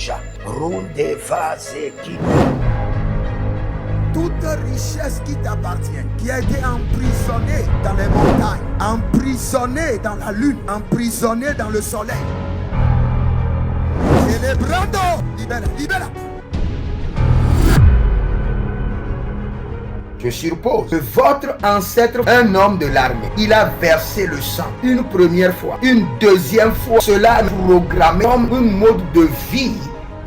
Rouja, Ronde Vazeki. Toute richesse qui t'appartient, qui a été emprisonnée dans les montagnes, emprisonnée dans la lune, emprisonnée dans le soleil. Célébrando, libère, libère. Je suppose que votre ancêtre, un homme de l'armée, il a versé le sang une première fois, une deuxième fois. Cela est programmé comme un mode de vie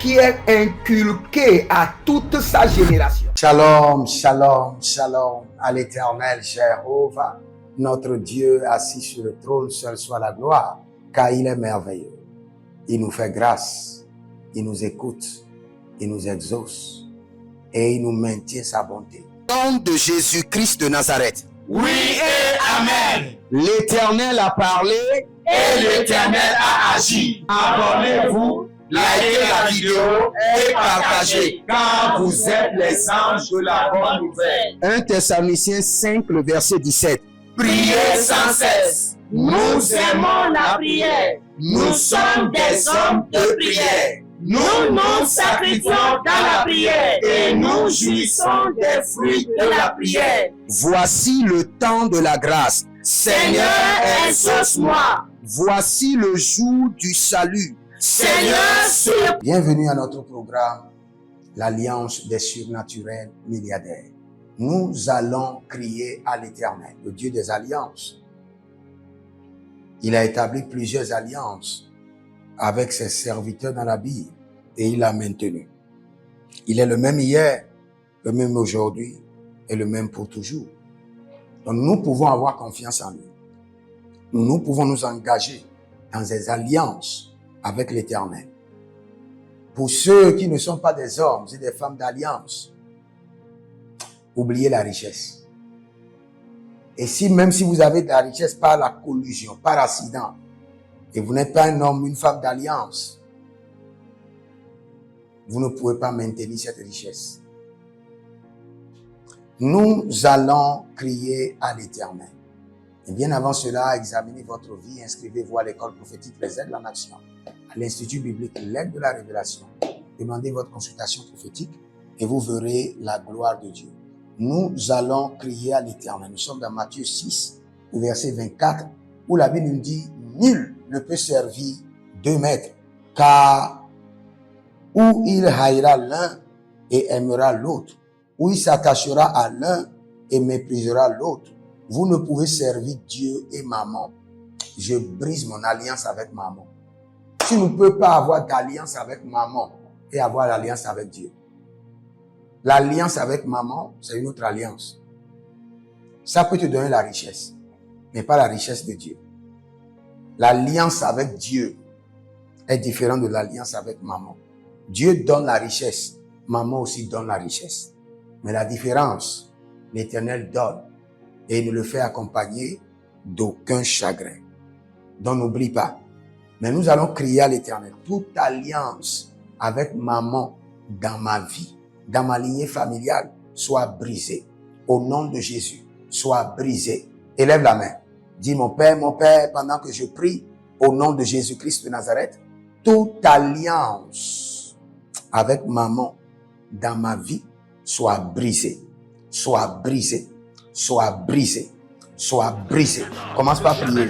qui est inculqué à toute sa génération. Shalom, shalom, shalom à l'Éternel Jéhovah, notre Dieu assis sur le trône, seul soit la gloire, car il est merveilleux. Il nous fait grâce, il nous écoute, il nous exauce et il nous maintient sa bonté. Au nom de Jésus-Christ de Nazareth. Oui et Amen. L'Éternel a parlé et l'Éternel a agi. Abonnez-vous, likez la vidéo et partagez, car vous êtes les anges de la bonne nouvelle. 1 Thessaloniciens 5, le verset 17. Priez sans cesse. Nous aimons la prière. Nous sommes des hommes de prière. Nous nous sacrifions dans la prière et nous jouissons des fruits de la prière. Voici le temps de la grâce. Seigneur, exauce-moi. Voici le jour du salut. Seigneur, bienvenue à notre programme, l'Alliance des surnaturels milliardaires. Nous allons crier à l'Éternel, le Dieu des alliances. Il a établi plusieurs alliances avec ses serviteurs dans la Bible et il l'a maintenu. Il est le même hier, le même aujourd'hui et le même pour toujours. Donc nous pouvons avoir confiance en lui. Nous pouvons nous engager dans des alliances avec l'Éternel. Pour ceux qui ne sont pas des hommes et des femmes d'alliance, oubliez la richesse. Et même si vous avez de la richesse par la collusion, par accident, et vous n'êtes pas un homme, une femme d'alliance, vous ne pouvez pas maintenir cette richesse. Nous allons crier à l'Éternel. Et bien avant cela, examinez votre vie, inscrivez-vous à l'école prophétique Les Aigles en Action, à l'Institut biblique L'Aigle de la Révélation. Demandez votre consultation prophétique et vous verrez la gloire de Dieu. Nous allons crier à l'Éternel. Nous sommes dans Matthieu 6, verset 24, où la Bible nous dit « Nul ne peut servir deux maîtres, car ou il haïra l'un et aimera l'autre, ou il s'attachera à l'un et méprisera l'autre. Vous ne pouvez servir Dieu et maman. Je brise mon alliance avec maman. Tu ne peux pas avoir d'alliance avec maman et avoir l'alliance avec Dieu. L'alliance avec maman, c'est une autre alliance. Ça peut te donner la richesse, mais pas la richesse de Dieu. L'alliance avec Dieu est différente de l'alliance avec maman. Dieu donne la richesse, maman aussi donne la richesse. Mais la différence, l'Éternel donne et il ne le fait accompagner d'aucun chagrin. Donc n'oublie pas. Mais nous allons crier à l'Éternel. Toute alliance avec maman dans ma vie, dans ma lignée familiale, soit brisée. Au nom de Jésus, soit brisée. Élève la main. Dis mon Père, pendant que je prie, au nom de Jésus-Christ de Nazareth, toute alliance avec maman dans ma vie soit brisée, soit brisée, soit brisée, soit brisée. Commence par prier.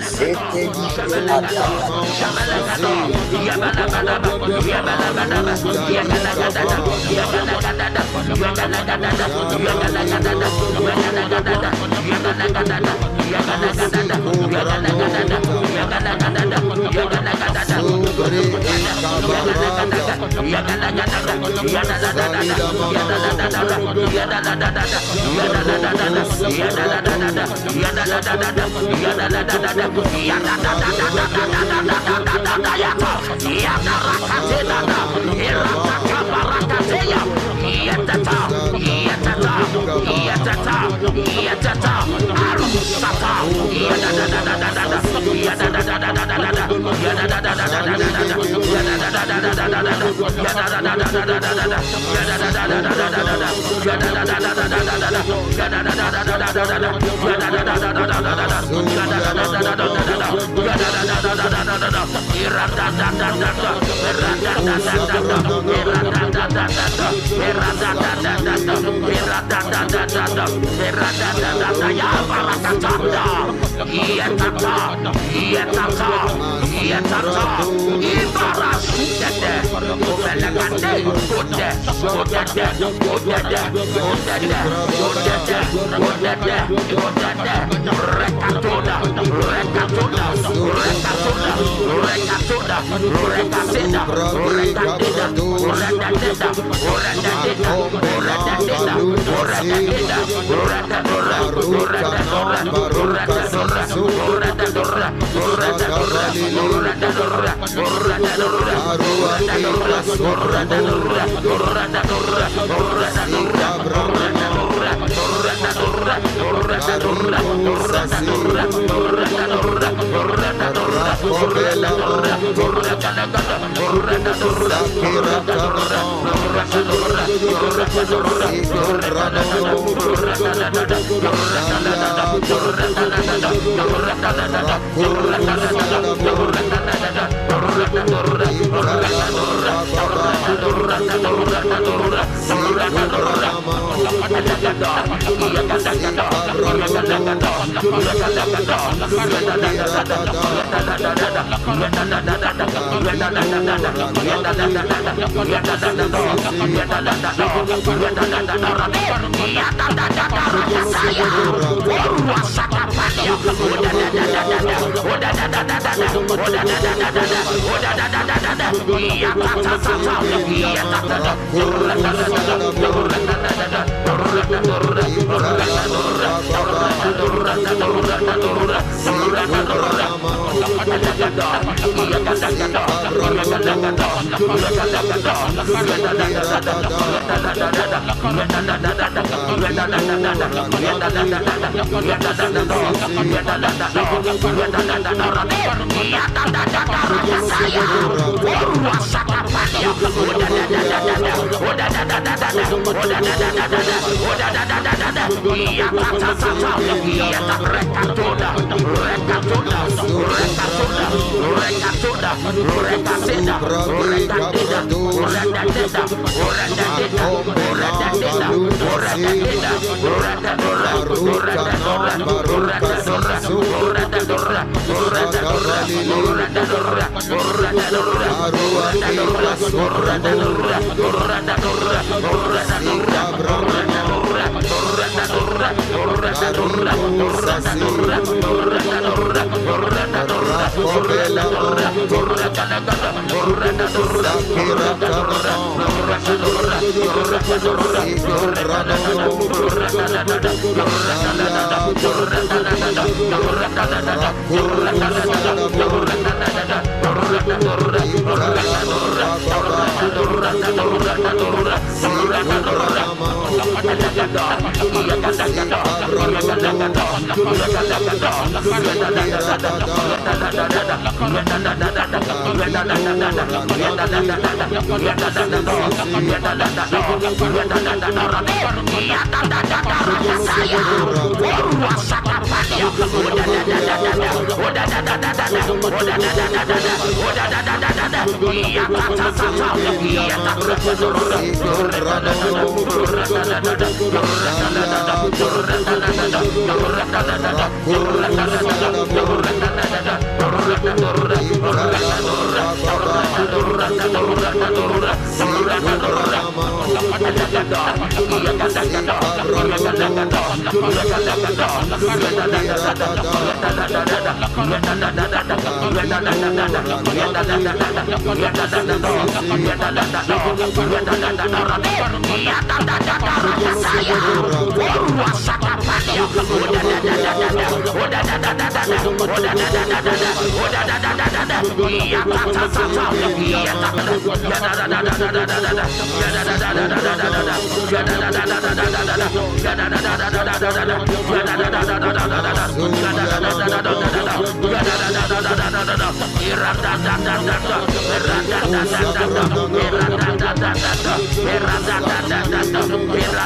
Era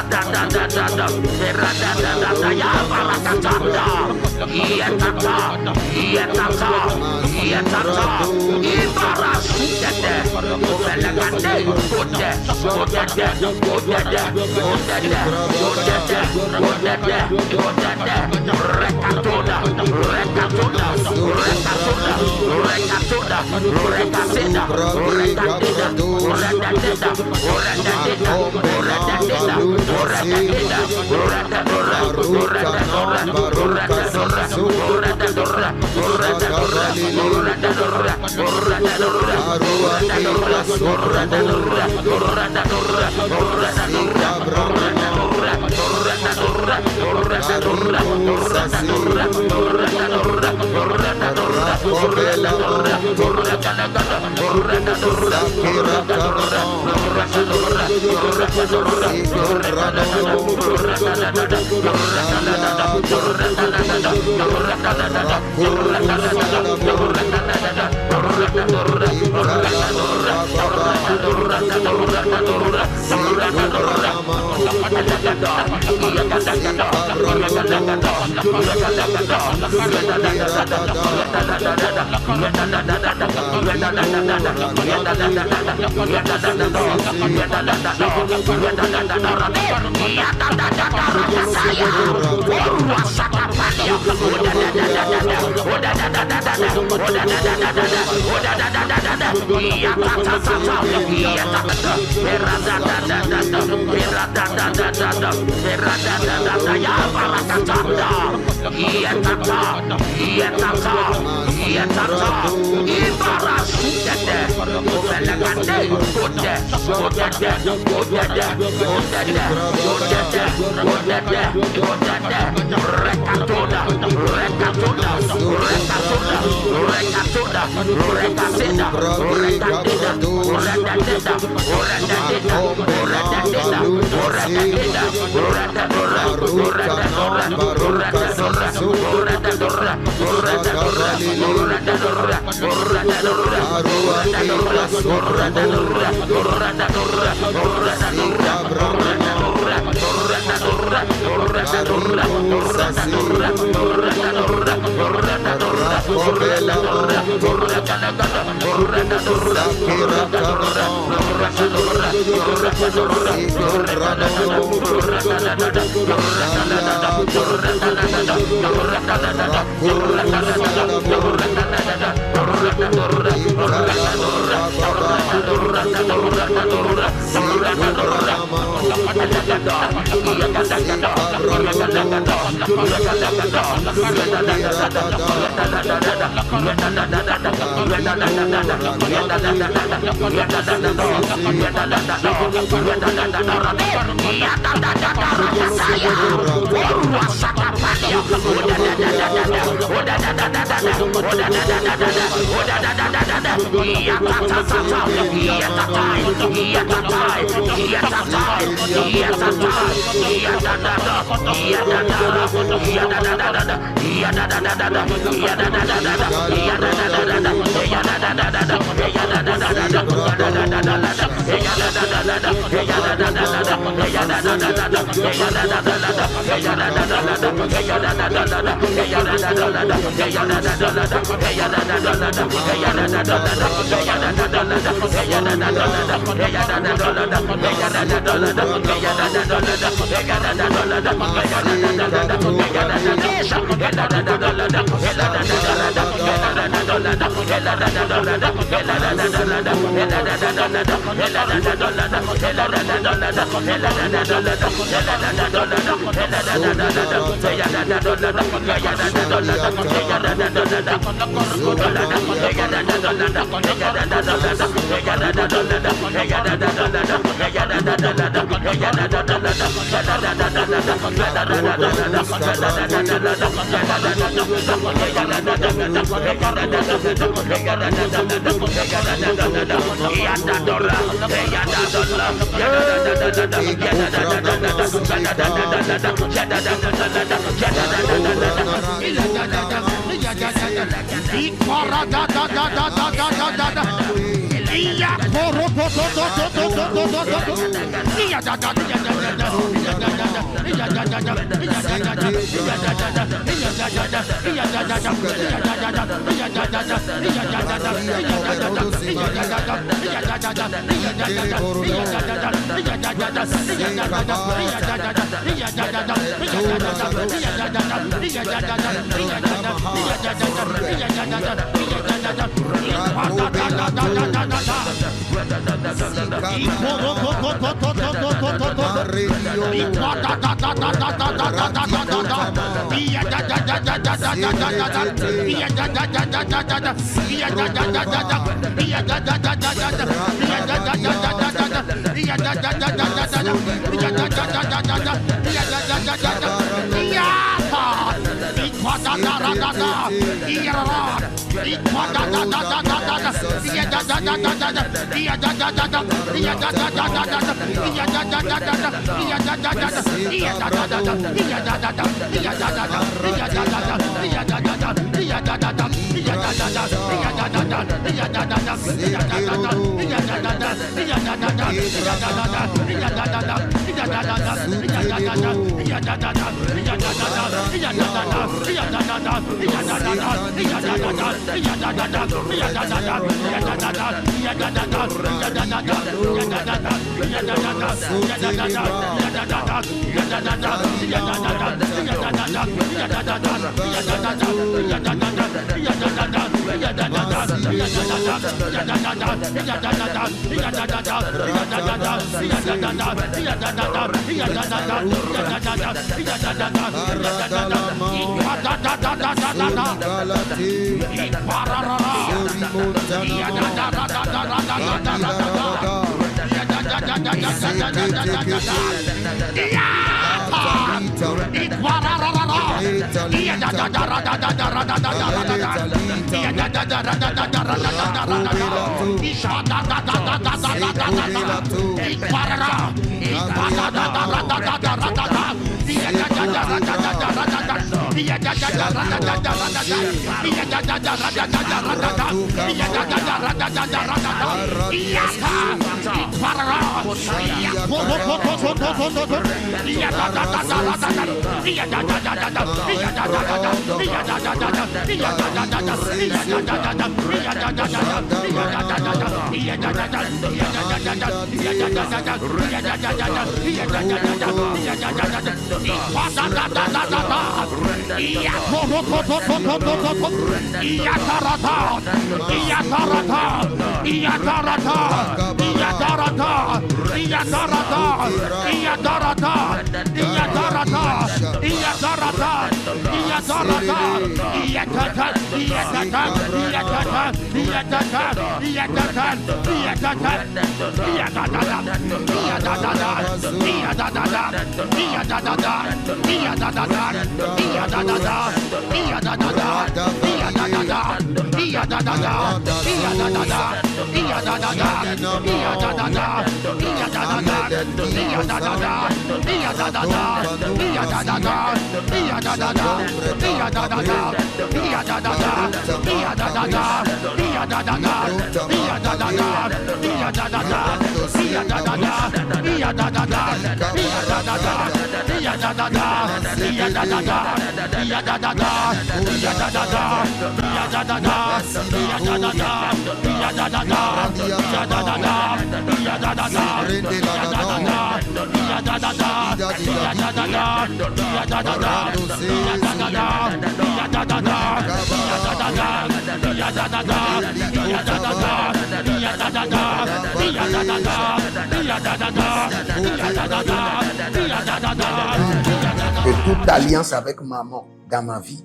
Que toute alliance avec maman dans ma vie,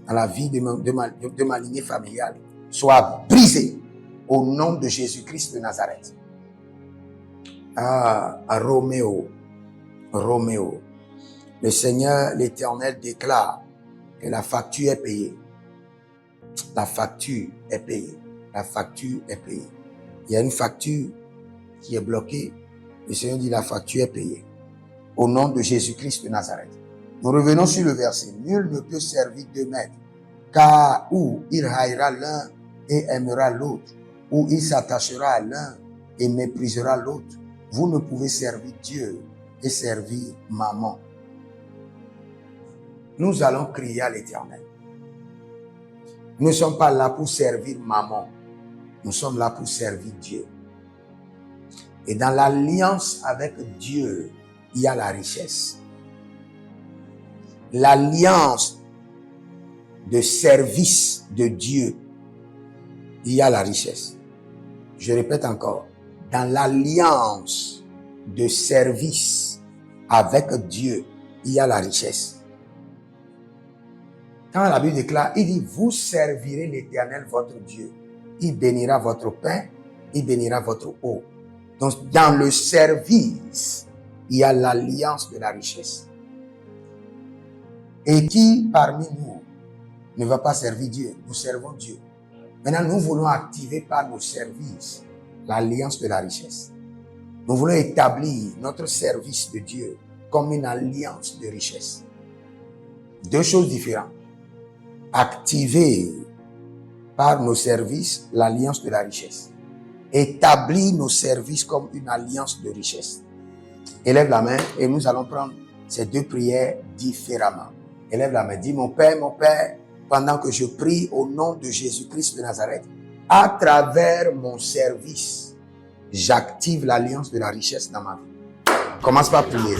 dans la vie de ma lignée familiale, soit brisée au nom de Jésus-Christ de Nazareth. Ah, Roméo, le Seigneur, l'Éternel déclare que la facture est payée. La facture est payée. La facture est payée. Il y a une facture qui est bloquée. Le Seigneur dit la facture est payée. Au nom de Jésus-Christ de Nazareth. Nous revenons sur le verset. Nul ne peut servir deux maîtres, car ou il haïra l'un et aimera l'autre, ou il s'attachera à l'un et méprisera l'autre. Vous ne pouvez servir Dieu et servir maman. Nous allons crier à l'Éternel. Nous ne sommes pas là pour servir maman. Nous sommes là pour servir Dieu. Et dans l'alliance avec Dieu, il y a la richesse. L'alliance de service de Dieu, il y a la richesse. Je répète encore. Dans l'alliance de service avec Dieu, il y a la richesse. Quand la Bible déclare, il dit, vous servirez l'Éternel votre Dieu. Il bénira votre pain, il bénira votre eau. Donc, dans le service, il y a l'alliance de la richesse. Et qui parmi nous ne va pas servir Dieu? Nous servons Dieu. Maintenant, nous voulons activer par nos services l'alliance de la richesse. Nous voulons établir notre service de Dieu comme une alliance de richesse. Deux choses différentes. Activer par nos services l'alliance de la richesse. Établir nos services comme une alliance de richesse. Élève la main et nous allons prendre ces deux prières différemment. Élève la main. Dis, mon Père, pendant que je prie au nom de Jésus-Christ de Nazareth, à travers mon service, j'active l'alliance de la richesse dans ma vie. Commence par prier.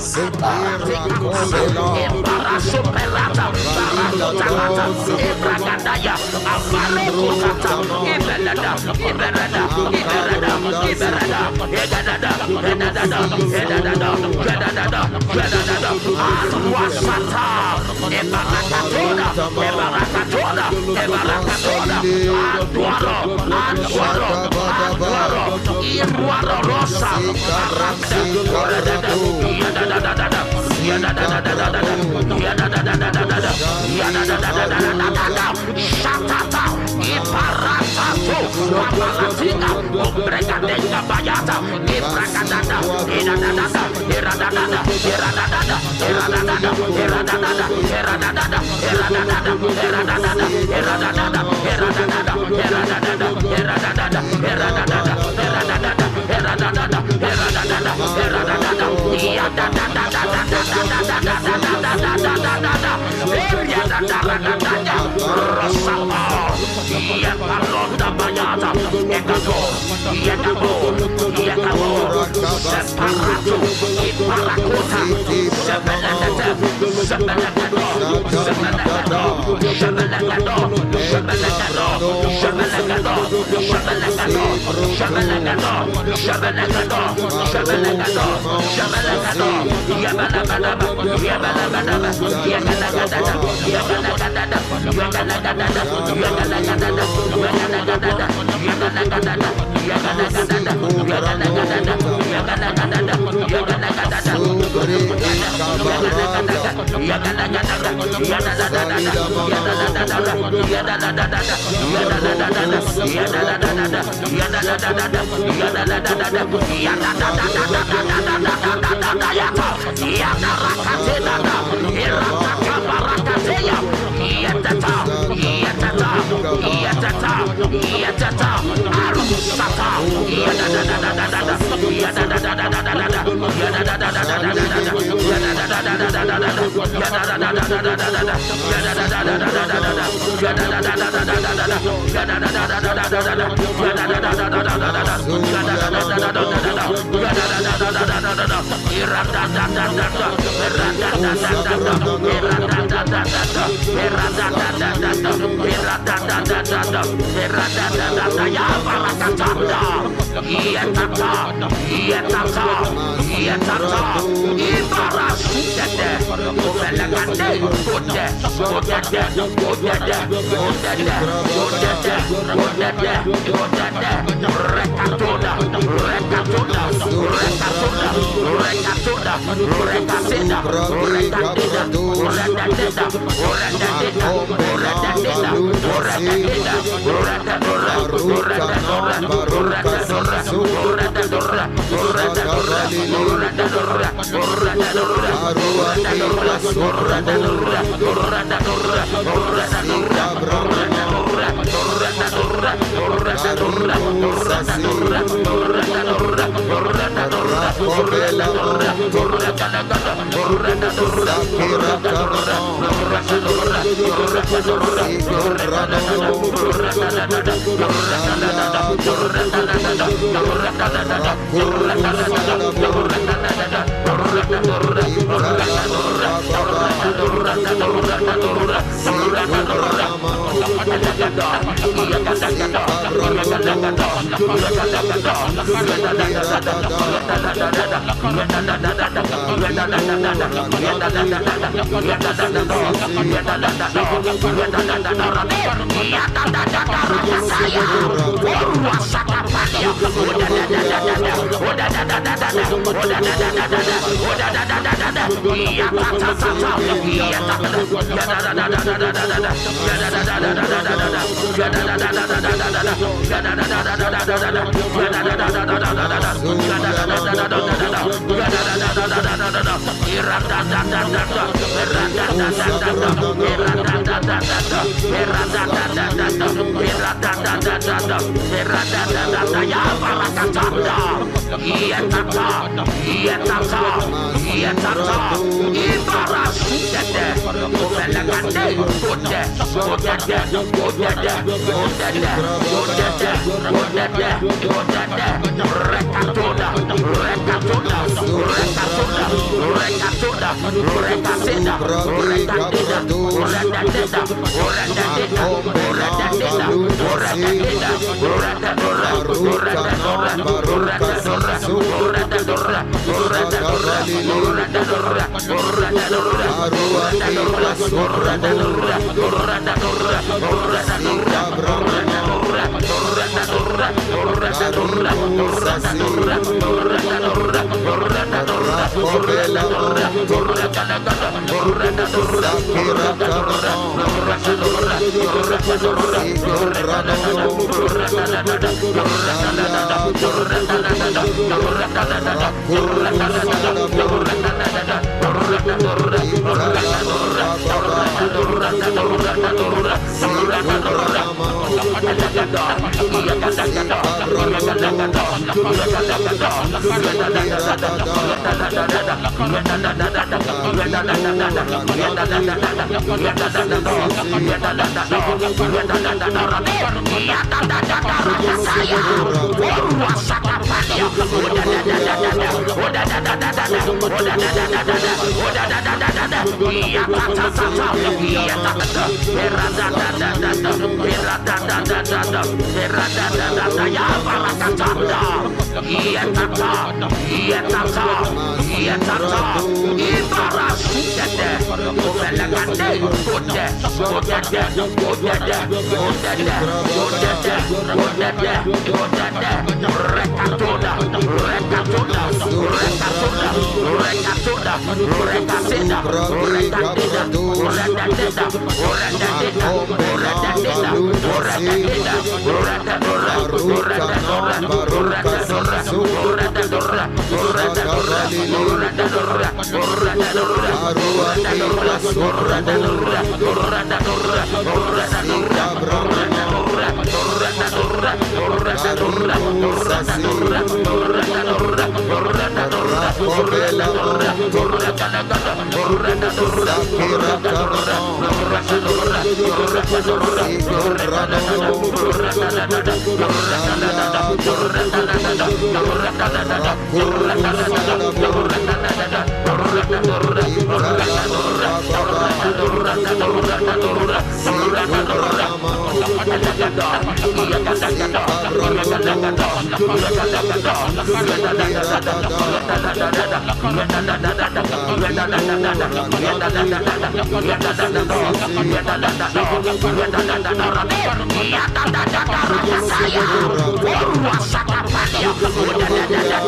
Saya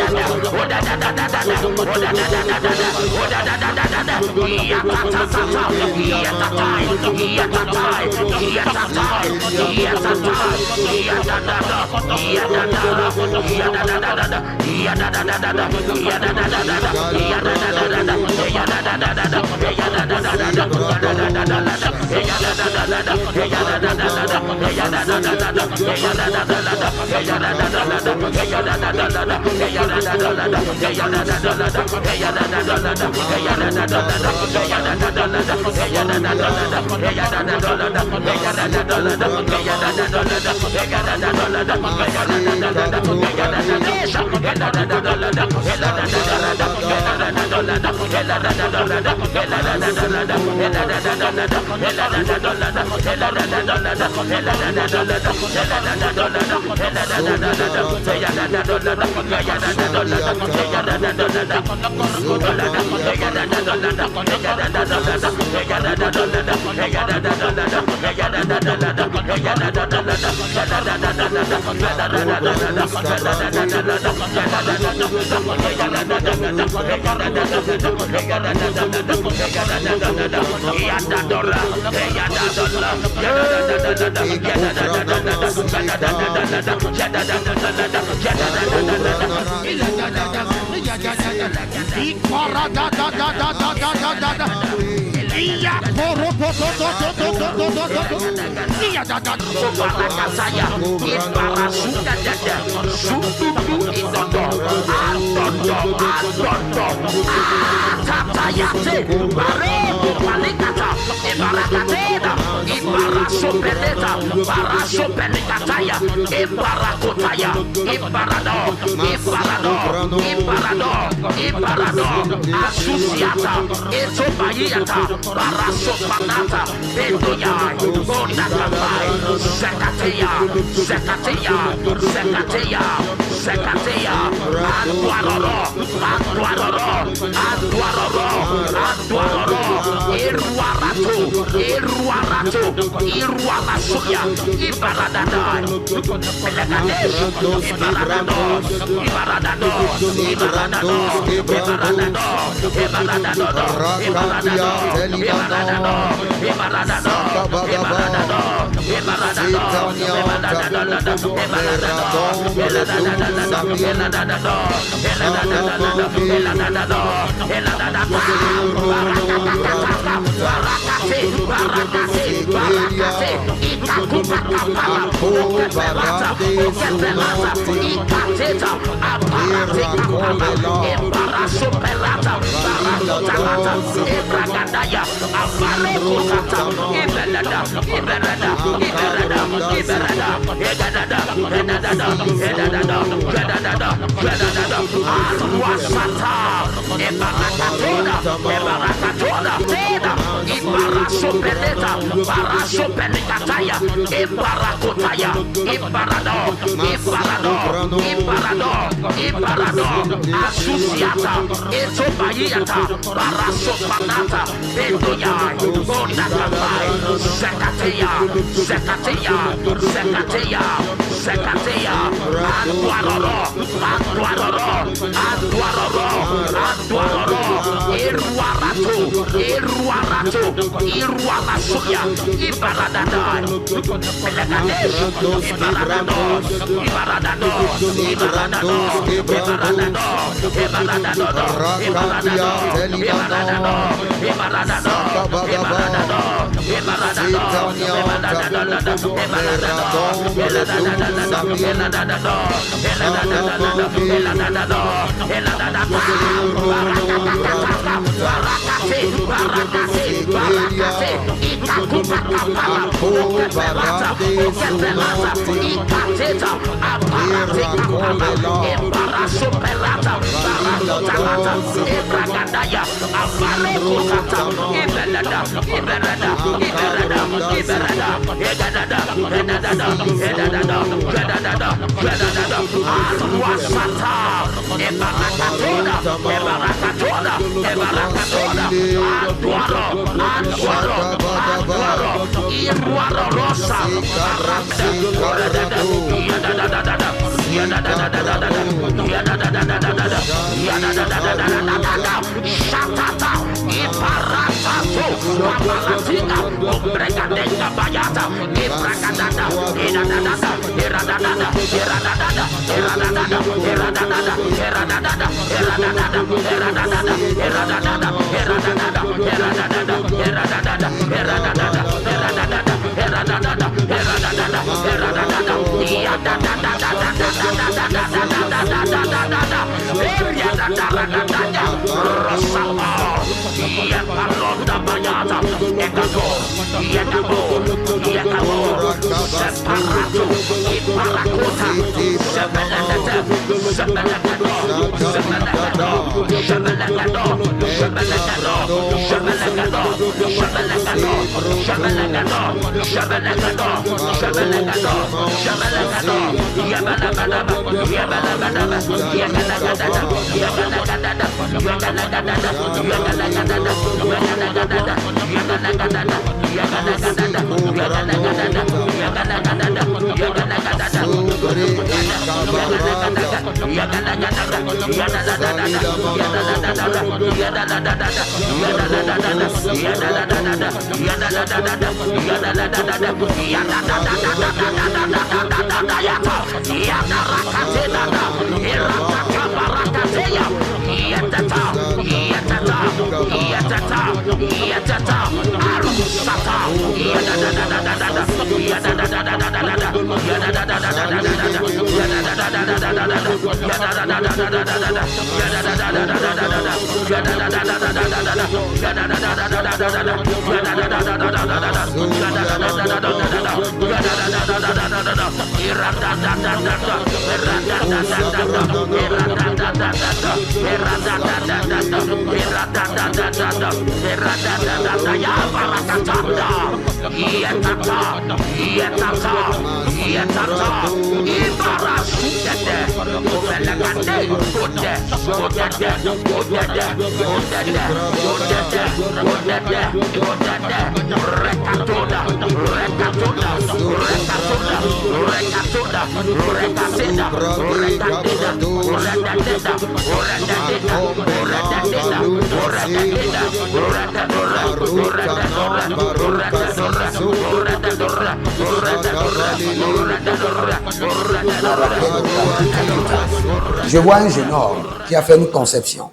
Je vois un jeune homme qui a fait une conception.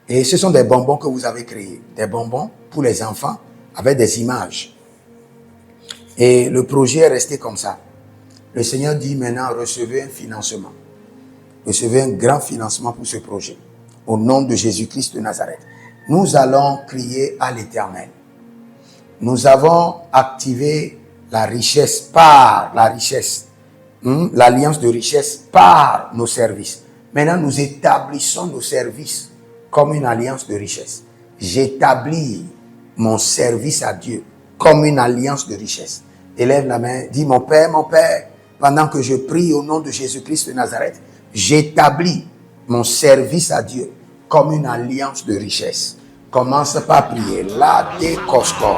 Et ce sont des bonbons que vous avez créés. Des bonbons pour les enfants avec des images. Et le projet est resté comme ça. Le Seigneur dit maintenant, recevez un financement. Recevez un grand financement pour ce projet. Au nom de Jésus-Christ de Nazareth. Nous allons crier à l'Éternel. Nous avons activé la richesse par la richesse. L'alliance de richesse par nos services. Maintenant, nous établissons nos services comme une alliance de richesse. J'établis mon service à Dieu comme une alliance de richesse. Élève la main, dis mon Père, pendant que je prie au nom de Jésus-Christ de Nazareth, j'établis mon service à Dieu comme une alliance de richesse. Commence par prier. La décosco.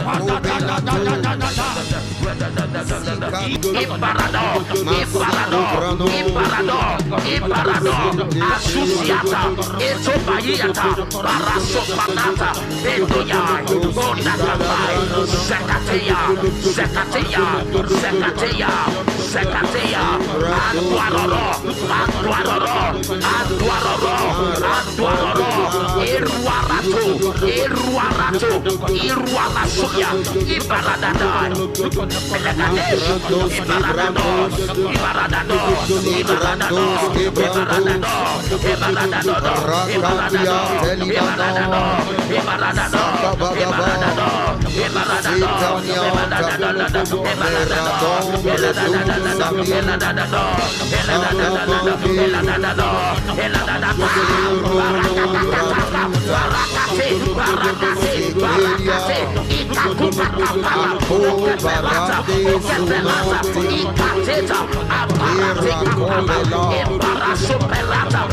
Rabba Asusiata, Etobayata, Barasopanata, Bedoya, Bonatapai, Zekatea, Zekatea, Zekatea, Zekatea, Antuaroro, Antuaroro, Antuaroro, Antuaroro, Iruarato, Iruarato, Iruarasoya, Ibaradada, Pelagadesh, Ibaradado, Ibaradado, Ibaradado, Ibaradado, Superata,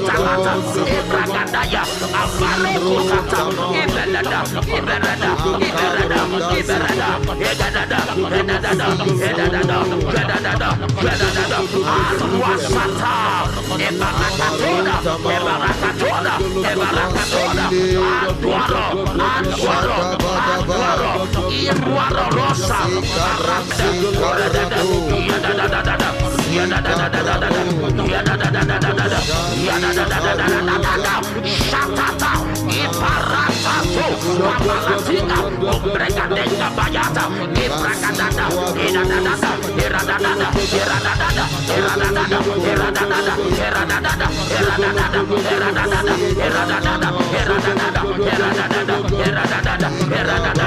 Barata, Ebragandaya, Abalokota, Iberada, Iberada, Iberada, Iberada, Edada, Edada, Edada, Edada, Edada, Arwasata, Ebarakatoda, Ebarakatoda, Ebarakatoda, Antuaro, Antuaro, Antuaro, Iruaro Rosa, Shatata, Iparatato, Aparatina, Obregadenga Bayata, Ibragadada, Iradada, Iradada, Iradada, Iradada, Iradada, Iradada, Iradada, Iradada, Iradada, Iradada, Iradada, Iradada, Iradada,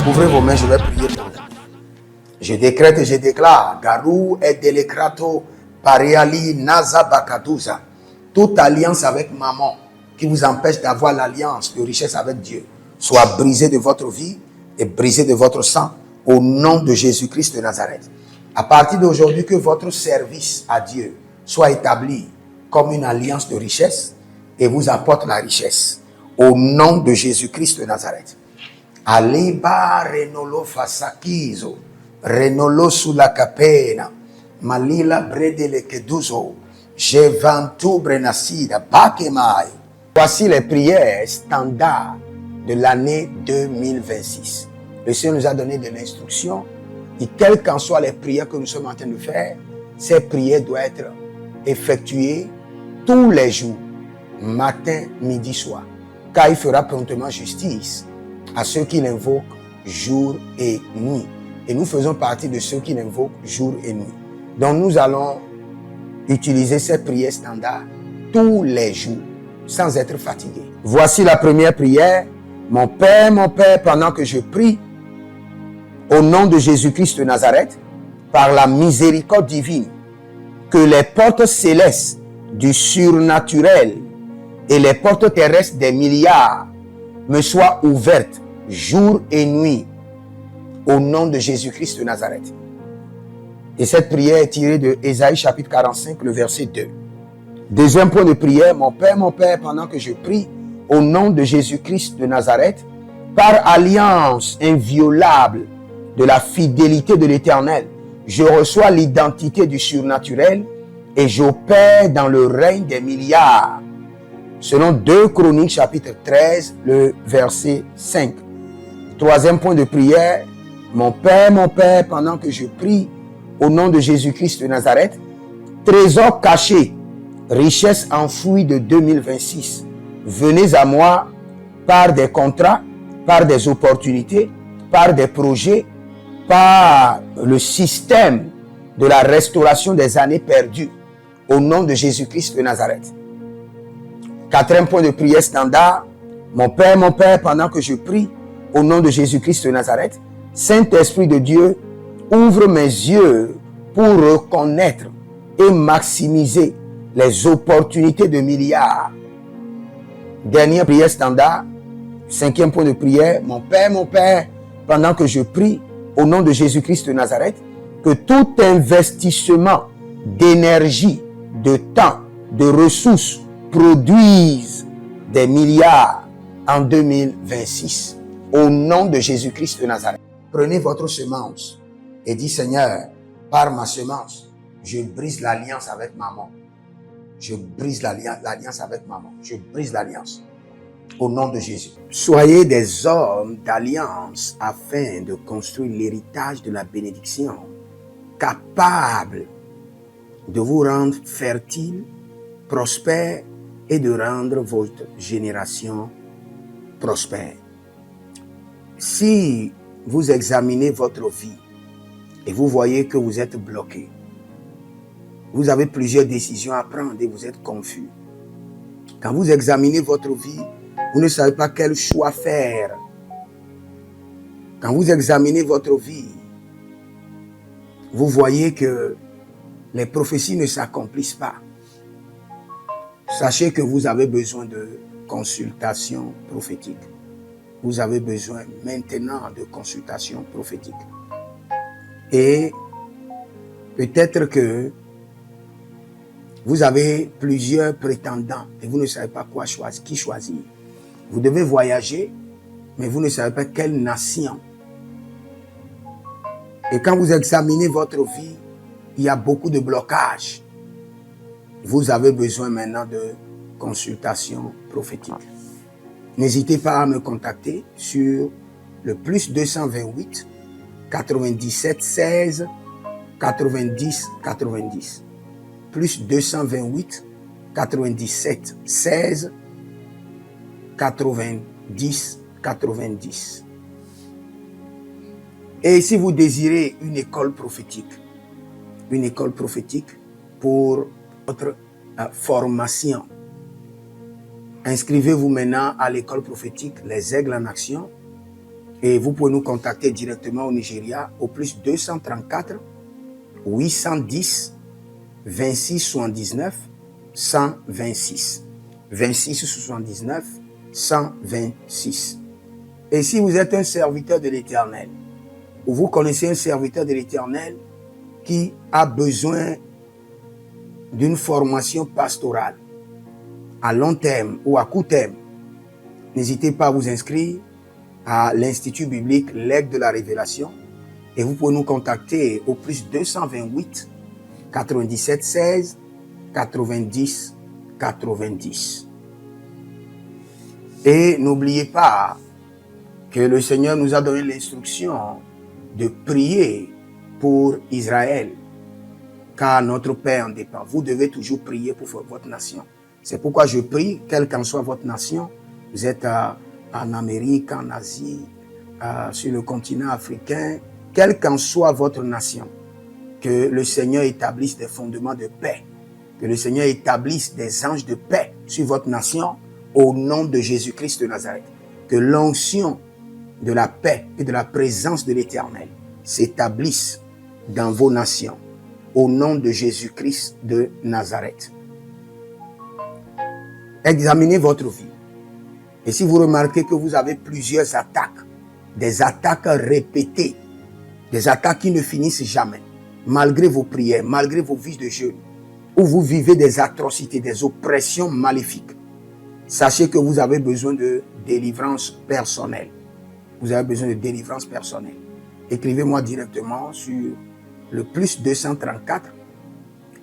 Ouvrez vos mains, je vais prier pour vous. Je décrète et je déclare, Garou et Delecrato, Pariali, Naza Bakaduza, toute alliance avec maman qui vous empêche d'avoir l'alliance de richesse avec Dieu, soit brisée de votre vie et brisée de votre sang, au nom de Jésus-Christ de Nazareth. À partir d'aujourd'hui, que votre service à Dieu soit établi comme une alliance de richesse et vous apporte la richesse, au nom de Jésus-Christ de Nazareth. Aliba renolo fasakizo, renolo sulla capena, malila bredele keduzo, jevantu brenasida, bakemai. Voici les prières standards de l'année 2026. Le Seigneur nous a donné de l'instruction et quelles qu'en soient les prières que nous sommes en train de faire, ces prières doivent être effectuées tous les jours, matin, midi, soir. Car il fera promptement justice à ceux qui l'invoquent jour et nuit. Et nous faisons partie de ceux qui l'invoquent jour et nuit. Donc nous allons utiliser ces prières standards tous les jours, sans être fatigués. Voici la première prière. Mon Père, pendant que je prie, au nom de Jésus-Christ de Nazareth, par la miséricorde divine, que les portes célestes du surnaturel et les portes terrestres des milliards me soient ouvertes jour et nuit, au nom de Jésus-Christ de Nazareth. Et cette prière est tirée de Ésaïe chapitre 45, le verset 2. Deuxième point de prière, mon Père, pendant que je prie, au nom de Jésus-Christ de Nazareth, par alliance inviolable de la fidélité de l'Éternel, je reçois l'identité du surnaturel et j'opère dans le règne des milliards. Selon 2 Chroniques chapitre 13, le verset 5. Troisième point de prière, mon Père, pendant que je prie, au nom de Jésus-Christ de Nazareth, trésor caché, richesse enfouie de 2026, venez à moi par des contrats, par des opportunités, par des projets, par le système de la restauration des années perdues au nom de Jésus-Christ de Nazareth. Quatrième point de prière standard. Mon Père, pendant que je prie au nom de Jésus-Christ de Nazareth, Saint-Esprit de Dieu, ouvre mes yeux pour reconnaître et maximiser les opportunités de milliards. Dernière prière standard. Cinquième point de prière. Mon Père, pendant que je prie au nom de Jésus-Christ de Nazareth, que tout investissement d'énergie, de temps, de ressources produise des milliards en 2026. Au nom de Jésus-Christ de Nazareth. Prenez votre semence et dites, Seigneur, par ma semence, je brise l'alliance avec maman. Je brise l'alliance avec maman. Je brise l'alliance. Au nom de Jésus. Soyez des hommes d'alliance afin de construire l'héritage de la bénédiction, capables de vous rendre fertile, prospère et de rendre votre génération prospère. Si vous examinez votre vie et vous voyez que vous êtes bloqué, vous avez plusieurs décisions à prendre et vous êtes confus. Quand vous examinez votre vie, vous ne savez pas quel choix faire. Quand vous examinez votre vie, vous voyez que les prophéties ne s'accomplissent pas. Sachez que vous avez besoin de consultation prophétique. Vous avez besoin maintenant de consultation prophétique. Et peut-être que vous avez plusieurs prétendants et vous ne savez pas qui choisir. Vous devez voyager, mais vous ne savez pas quelle nation. Et quand vous examinez votre vie, il y a beaucoup de blocages. Vous avez besoin maintenant de consultation prophétique. N'hésitez pas à me contacter sur le plus 228 97 16 90 90. Plus 228 97 16 90 90. Et si vous désirez une école prophétique pour votre formation, inscrivez-vous maintenant à l'école prophétique Les Aigles en Action et vous pouvez nous contacter directement au Nigeria au plus 234 810 26 79 126. 26 79 126. Et si vous êtes un serviteur de l'Éternel, ou vous connaissez un serviteur de l'Éternel qui a besoin d'une formation pastorale à long terme ou à court terme, n'hésitez pas à vous inscrire à l'Institut biblique L'Aigle de la Révélation et vous pouvez nous contacter au plus 228 97 16 90 90. Et n'oubliez pas que le Seigneur nous a donné l'instruction de prier pour Israël, car notre paix en dépend. Vous devez toujours prier pour votre nation. C'est pourquoi je prie, quelle qu'en soit votre nation, vous êtes en Amérique, en Asie, sur le continent africain, quelle qu'en soit votre nation, que le Seigneur établisse des fondements de paix, que le Seigneur établisse des anges de paix sur votre nation au nom de Jésus-Christ de Nazareth. Que l'onction de la paix et de la présence de l'Éternel s'établisse dans vos nations au nom de Jésus-Christ de Nazareth. Examinez votre vie. Et si vous remarquez que vous avez plusieurs attaques, des attaques répétées, des attaques qui ne finissent jamais, malgré vos prières, malgré vos vies de jeûne, où vous vivez des atrocités, des oppressions maléfiques, sachez que vous avez besoin de délivrance personnelle. Vous avez besoin de délivrance personnelle. Écrivez-moi directement sur le plus 234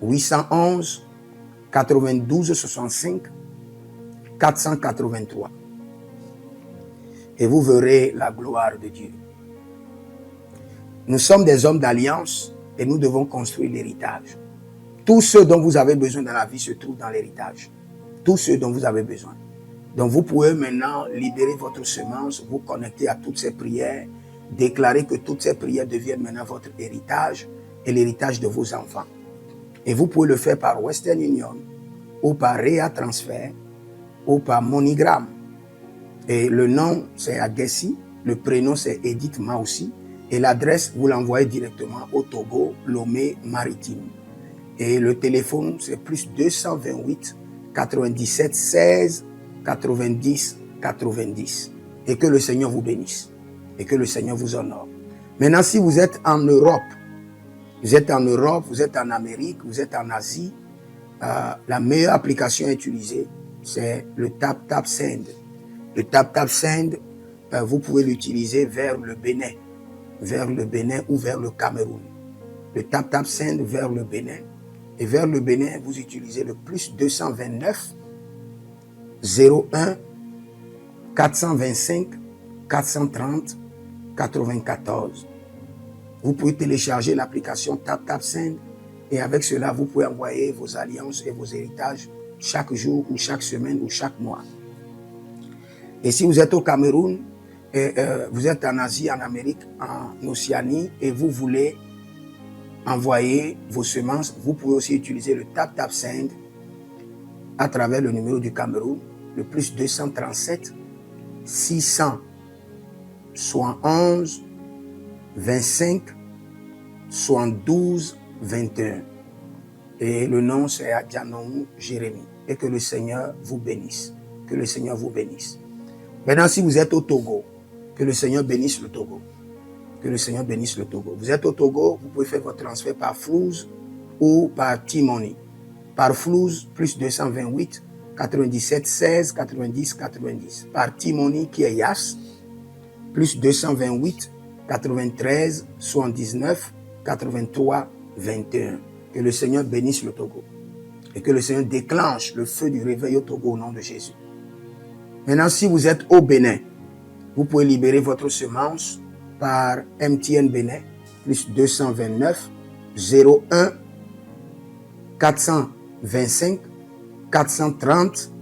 811 92 65 483. Et vous verrez la gloire de Dieu. Nous sommes des hommes d'alliance et nous devons construire l'héritage. Tout ce dont vous avez besoin dans la vie se trouve dans l'héritage. Tout ce dont vous avez besoin. Donc vous pouvez maintenant libérer votre semence, vous connecter à toutes ces prières, déclarer que toutes ces prières deviennent maintenant votre héritage et l'héritage de vos enfants. Et vous pouvez le faire par Western Union ou par Rea Transfer ou par MoneyGram. Et le nom c'est Agessi, le prénom c'est Edith Maussi et l'adresse vous l'envoyez directement au Togo, Lomé Maritime. Et le téléphone c'est plus 228 97 16 90 90. Et que le Seigneur vous bénisse et que le Seigneur vous honore. Maintenant, si vous êtes en Europe, vous êtes en Amérique, vous êtes en Asie, la meilleure application à utiliser, c'est le TapTapSend. Le TapTapSend, vous pouvez l'utiliser vers le Bénin ou vers le Cameroun. Le TapTapSend vers le Bénin. Et vers le Bénin, vous utilisez le plus 229 01 425 430 94. Vous pouvez télécharger l'application TapTapSend et avec cela, vous pouvez envoyer vos alliances et vos héritages chaque jour ou chaque semaine ou chaque mois. Et si vous êtes au Cameroun, vous êtes en Asie, en Amérique, en Océanie et vous voulez envoyer vos semences, vous pouvez aussi utiliser le TapTapSend à travers le numéro du Cameroun, le plus 237 671 25 72 21. Et le nom c'est Adjanou Jérémie. Et que le Seigneur vous bénisse. Que le Seigneur vous bénisse. Maintenant, si vous êtes au Togo, que le Seigneur bénisse le Togo. Que le Seigneur bénisse le Togo. Vous êtes au Togo, vous pouvez faire votre transfert par Flouz ou par T-Money. Par Flouz, plus 228 97 16 90 90. Par T-Money qui est Yas, plus 228 93 79 83 21. Que le Seigneur bénisse le Togo. Et que le Seigneur déclenche le feu du réveil au Togo au nom de Jésus. Maintenant, si vous êtes au Bénin, vous pouvez libérer votre semence par MTN Bénin, plus 229 01 425 430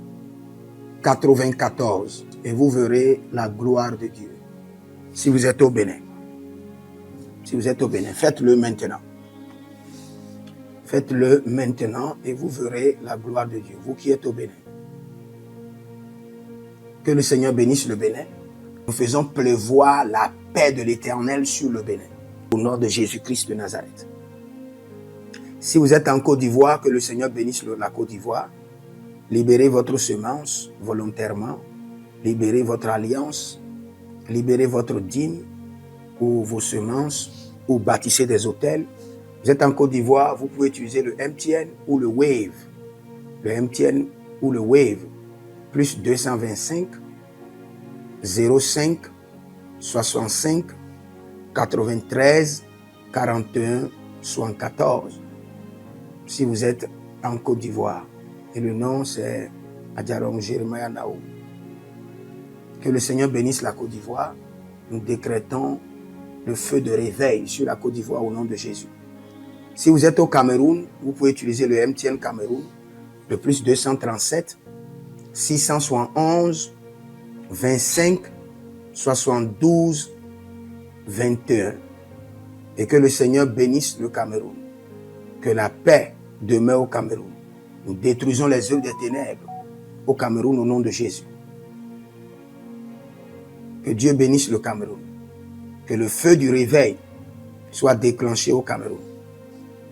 94. Et vous verrez la gloire de Dieu. Si vous êtes au Bénin. Si vous êtes au Bénin, faites-le maintenant. Faites-le maintenant et vous verrez la gloire de Dieu. Vous qui êtes au Bénin. Que le Seigneur bénisse le Bénin. Nous faisons pleuvoir la paix de l'Éternel sur le Bénin. Au nom de Jésus-Christ de Nazareth. Si vous êtes en Côte d'Ivoire, que le Seigneur bénisse la Côte d'Ivoire. Libérez votre semence volontairement. Libérez votre alliance. Libérez votre dîme ou vos semences ou bâtissez des hôtels. Vous êtes en Côte d'Ivoire, vous pouvez utiliser le MTN ou le Wave. Le MTN ou le Wave. Plus 225 05 65 93 41 74. Si vous êtes en Côte d'Ivoire. Et le nom c'est Adjarom Jeremiah Naou. Que le Seigneur bénisse la Côte d'Ivoire. Nous décrétons le feu de réveil sur la Côte d'Ivoire au nom de Jésus. Si vous êtes au Cameroun, vous pouvez utiliser le MTN Cameroun, le plus 237 671 25 72 21. Et que le Seigneur bénisse le Cameroun. Que la paix demeure au Cameroun. Nous détruisons les œuvres des ténèbres au Cameroun au nom de Jésus. Que Dieu bénisse le Cameroun. Que le feu du réveil soit déclenché au Cameroun.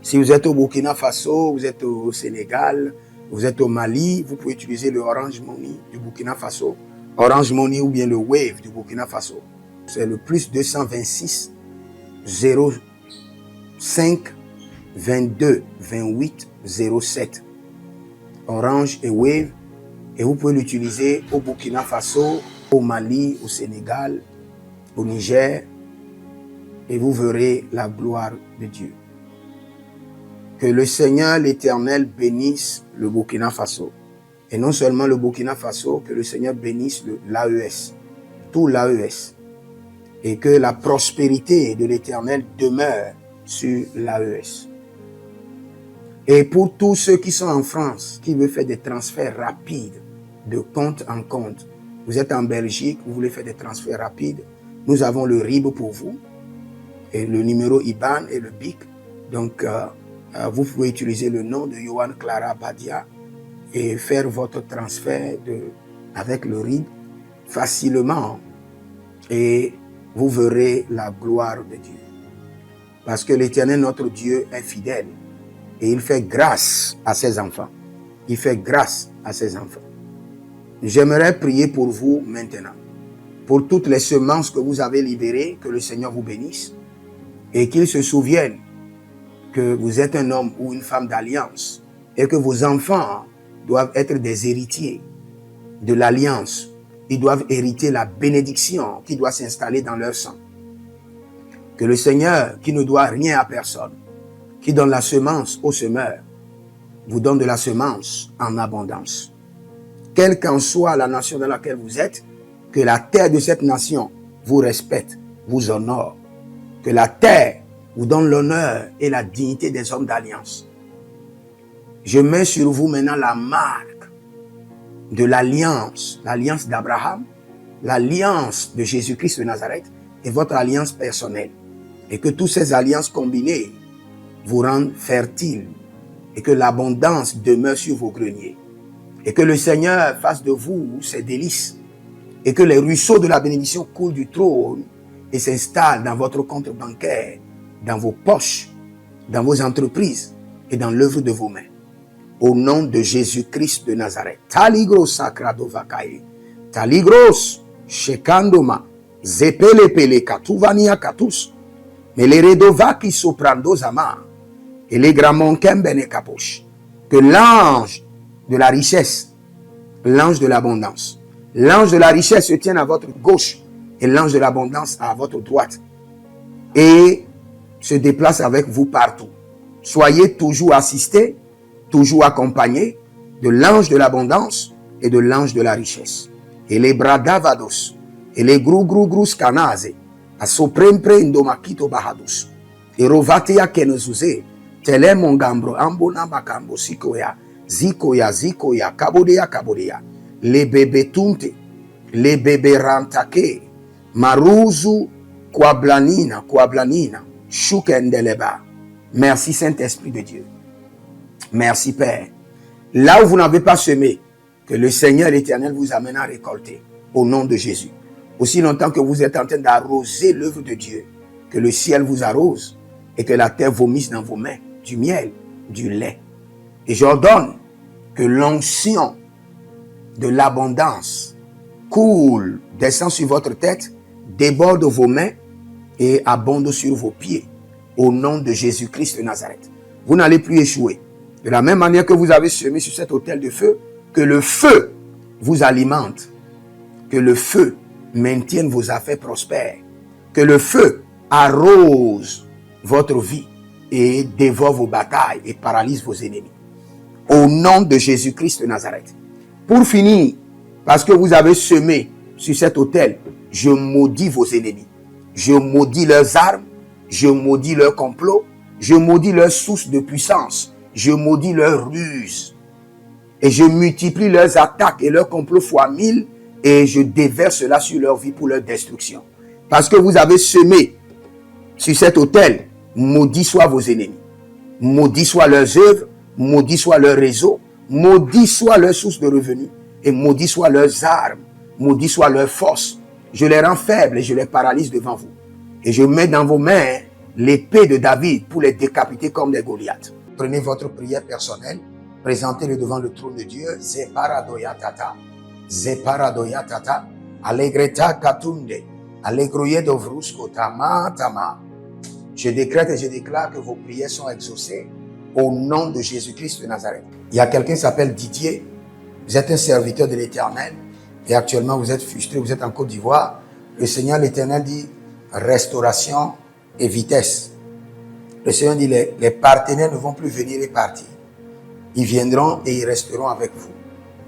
Si vous êtes au Burkina Faso, vous êtes au Sénégal, vous êtes au Mali, vous pouvez utiliser le Orange Money du Burkina Faso. Orange Money ou bien le Wave du Burkina Faso. C'est le plus 226 05 22 28 07. Orange et Wave. Et vous pouvez l'utiliser au Burkina Faso, au Mali, au Sénégal, au Niger. Et vous verrez la gloire de Dieu. Que le Seigneur, l'Éternel, bénisse le Burkina Faso. Et non seulement le Burkina Faso, que le Seigneur bénisse l'AES, tout l'AES. Et que la prospérité de l'Éternel demeure sur l'AES. Et pour tous ceux qui sont en France, qui veulent faire des transferts rapides de compte en compte. Vous êtes en Belgique, vous voulez faire des transferts rapides. Nous avons le RIB pour vous, et le numéro IBAN et le BIC. Donc, vous pouvez utiliser le nom de Yohan Clara Badia et faire votre transfert avec le RIB facilement. Et vous verrez la gloire de Dieu. Parce que l'Éternel, notre Dieu, est fidèle. Et il fait grâce à ses enfants. Il fait grâce à ses enfants. J'aimerais prier pour vous maintenant. Pour toutes les semences que vous avez libérées, que le Seigneur vous bénisse. Et qu'il se souvienne que vous êtes un homme ou une femme d'alliance. Et que vos enfants doivent être des héritiers de l'alliance. Ils doivent hériter la bénédiction qui doit s'installer dans leur sang. Que le Seigneur, qui ne doit rien à personne, qui donne la semence au semeur, vous donne de la semence en abondance. Quelle qu'en soit la nation dans laquelle vous êtes, que la terre de cette nation vous respecte, vous honore. Que la terre vous donne l'honneur et la dignité des hommes d'alliance. Je mets sur vous maintenant la marque de l'alliance d'Abraham, l'alliance de Jésus-Christ de Nazareth et votre alliance personnelle. Et que toutes ces alliances combinées vous rendent fertiles et que l'abondance demeure sur vos greniers. Et que le Seigneur fasse de vous ses délices et que les ruisseaux de la bénédiction coulent du trône et s'installent dans votre compte bancaire, dans vos poches, dans vos entreprises et dans l'œuvre de vos mains. Au nom de Jésus-Christ de Nazareth. Taligros sacrado vakae. Taligros shekandoma. Zepelepele katuvania katus. Meleredova ki soprando zama. Et les gramons kembene kaposh. Que l'ange de la richesse, l'ange de l'abondance, l'ange de la richesse se tienne à votre gauche et l'ange de l'abondance à votre droite. Et se déplace avec vous partout. Soyez toujours assistés, toujours accompagné de l'ange de l'abondance et de l'ange de la richesse. Et les bradavados, et les grou scanase, a soprempre indomakito bahadus, et rovatea kenezuze, tele mongambro, ambona makambo sikoya, zikoya, kabodea, les bébés tunte, les bébés rantake, maruzu, kwablanina, shukendeleba. Merci Saint-Esprit de Dieu. Merci Père. Là où vous n'avez pas semé, que le Seigneur l'Éternel vous amène à récolter. Au nom de Jésus. Aussi longtemps que vous êtes en train d'arroser l'œuvre de Dieu, que le ciel vous arrose et que la terre vomisse dans vos mains du miel, du lait. Et j'ordonne que l'onction de l'abondance coule, descend sur votre tête, déborde vos mains et abonde sur vos pieds. Au nom de Jésus-Christ de Nazareth. Vous n'allez plus échouer. De la même manière que vous avez semé sur cet autel de feu, que le feu vous alimente, que le feu maintienne vos affaires prospères, que le feu arrose votre vie et dévore vos batailles et paralyse vos ennemis. Au nom de Jésus-Christ de Nazareth. Pour finir, parce que vous avez semé sur cet autel, je maudis vos ennemis. Je maudis leurs armes, je maudis leurs complots, je maudis leurs sources de puissance, je maudis leurs ruses. Et je multiplie leurs attaques et leurs complots fois 1000 et je déverse cela sur leur vie pour leur destruction. Parce que vous avez semé sur cet autel, maudit soient vos ennemis, maudit soient leurs œuvres, maudit soit leur réseau, maudit soit leur source de revenus et maudit soient leurs armes, maudit soit leur force. Je les rends faibles et je les paralyse devant vous. Et je mets dans vos mains l'épée de David pour les décapiter comme des Goliaths. Prenez votre prière personnelle, présentez-le devant le trône de Dieu. Zeparadoyatata, Zeparadoyatata, Allegreta katunde, Allegroye dovrusko tama. Je décrète et je déclare que vos prières sont exaucées au nom de Jésus-Christ de Nazareth. Il y a quelqu'un qui s'appelle Didier. Vous êtes un serviteur de l'Éternel et actuellement vous êtes frustré, vous êtes en Côte d'Ivoire. Le Seigneur l'Éternel dit restauration et vitesse. Le Seigneur dit les partenaires ne vont plus venir et partir. Ils viendront et ils resteront avec vous.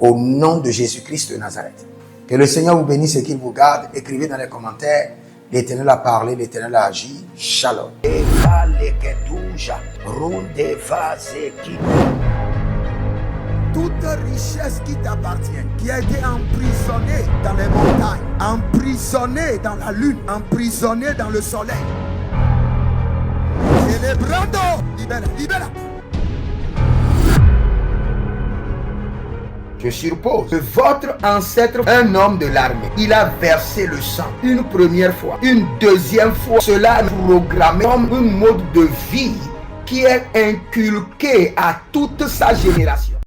Au nom de Jésus-Christ de Nazareth. Que le Seigneur vous bénisse et qu'il vous garde. Écrivez dans les commentaires. L'Éternel a parlé, l'Éternel a agi. Shalom. toute richesse qui t'appartient, qui a été emprisonnée dans les montagnes, emprisonnée dans la lune, emprisonnée dans le soleil. Célébrando, libère, libère. Je suppose que votre ancêtre, un homme de l'armée, il a versé le sang une première fois, une deuxième fois. Cela est programmé comme un mode de vie qui est inculqué à toute sa génération.